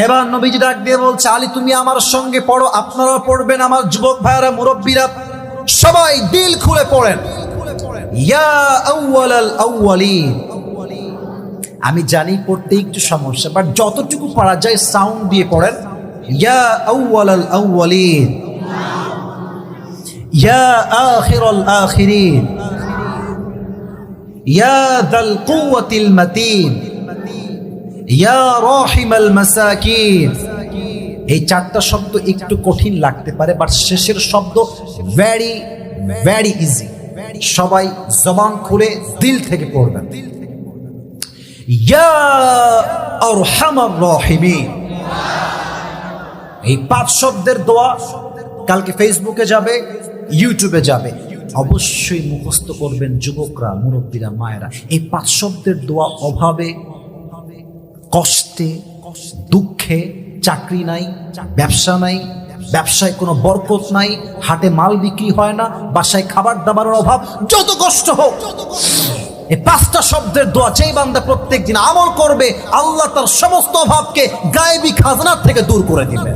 এবার নবীজি ডাক দিয়ে বলছে, আলী তুমি আমার সঙ্গে পড়ো। আপনারাও পড়বেন, আমার যুবক ভাইয়েরা, মুরব্বীরা সবাই দিল খুলে পড়েন। ইয়া আউয়ালাল আউয়ালিন। আমি জানি পড়তে একটু সমস্যা, বাট যতটুকু পারা যায় সাউন্ড দিয়ে পড়েন। ইয়া আউয়ালাল আউয়ালিন, ইয়া আখিরাল আখিরিন, ইয়া যাল কুওয়াতিল মাতিন, ইয়া রাহিমাল মাসাকিন। এই চারটা শব্দ একটু কঠিন লাগতে পারে, বাট শেষের শব্দ ভেরি ভেরি ইজি। সবাই জবান খুলে দিল থেকে পড়বেন। ইয়া আরহামার রাহিমিন। এই 5 শব্দের দোয়া কালকে ফেসবুকে যাবে, ইউটিউবে যাবে, অবশ্যই মুখস্থ করবেন যুবকরা, মুরব্বীরা, মায়েরা। এই 5 শব্দের দোয়া অভাবে, কষ্টে, দুঃখে, চাকরি নাই, ব্যবসা নাই, ব্যবসায় কোনো বরকত নাই, হাটে মাল বিক্রি হয় না, বাসায় খাবার দাবারের অভাব, যত কষ্ট হোক, এই 5টা শব্দের দোয়া যেই বান্দা প্রত্যেক দিন আমল করবে, আল্লাহ তার সমস্ত অভাবকে গায়েবী খাজনার থেকে দূর করে দিবেন।